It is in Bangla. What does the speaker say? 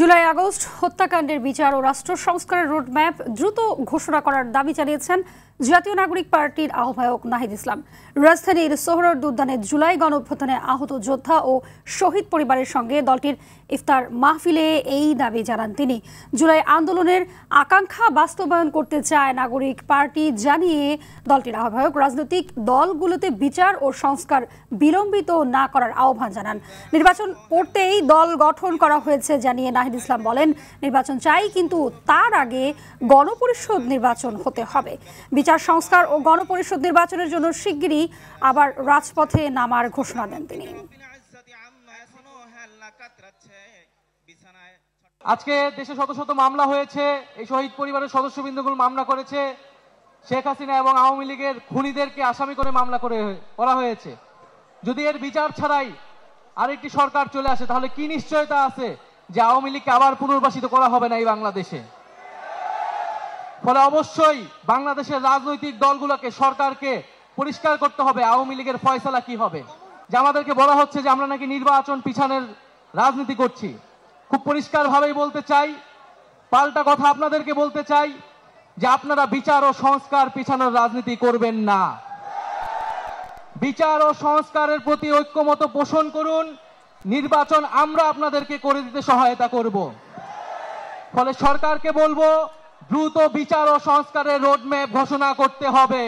জুলাই আগস্ট হত্যাকাণ্ডের বিচার ও রাষ্ট্র সংস্কারের রোডম্যাপ দ্রুত ঘোষণা করার দাবি জানিয়েছেন জাতীয় নাগরিক পার্টির আহ্বায়ক নাহিদ ইসলাম। রাজধানীর সোহরাওয়ার্দী উদ্যানে জুলাই গণঅভ্যুত্থানে আহত যোদ্ধা ও শহীদ পরিবারের সঙ্গে দলটির ইফতার মাহফিলে এই দাবি জানান তিনি। জুলাই আন্দোলনের আকাঙ্ক্ষা বাস্তবায়ন করতে চায় নাগরিক পার্টি জানিয়ে দলটির আহ্বায়ক রাজনৈতিক দলগুলোতে বিচার ও সংস্কার বিলম্বিত না করার আহ্বান জানান। নির্বাচন করতেই দল গঠন করা হয়েছে জানিয়ে নাহিদ ইসলাম বলেন, নির্বাচন চাই, কিন্তু তার আগে গণপরিষদ নির্বাচন হতে হবে। বিচার সংস্কার ও গণপরিষদ নির্বাচনের জন্য শিগগিরই আবার রাজপথে নামার ঘোষণা দেন তিনি। আজকে দেশে শত শত মামলা হয়েছে, এই শহীদ পরিবারের সদস্যবৃন্দগুলো মামলা করেছে, শেখ হাসিনা এবং আওয়ামী লীগের খুনিদেরকে আসামি করে মামলা করা হয়েছে। যদি এর বিচার ছাড়াই আরেকটি সরকার চলে আসে, তাহলে কি নিশ্চয়তা আছে যে আওয়ামী লীগকে আবার পুনর্বাসিত করা হবে না এই বাংলাদেশে? ফলে অবশ্যই বাংলাদেশের রাজনৈতিক দলগুলোকে, সরকারকে পরিষ্কার করতে হবে আওয়ামী লীগের ফয়সালা কি হবে। যে আমাদেরকে বলা হচ্ছে যে আমরা নাকি নির্বাচন পিছানোর রাজনীতি করছি, খুব পরিষ্কার ভাবেই বলতে চাই, পাল্টা কথা আপনাদেরকে বলতে চাই যে আপনারা বিচার ও সংস্কার পিছানোর রাজনীতি করবেন না। বিচার ও সংস্কারের প্রতি ঐক্যমত পোষণ করুন, নির্বাচন আমরা আপনাদেরকে করে দিতে সহায়তা করব। ফলে সরকারকে বলবো দ্রুত বিচার ও সংস্কারের রোডম্যাপ ঘোষণা করতে হবে।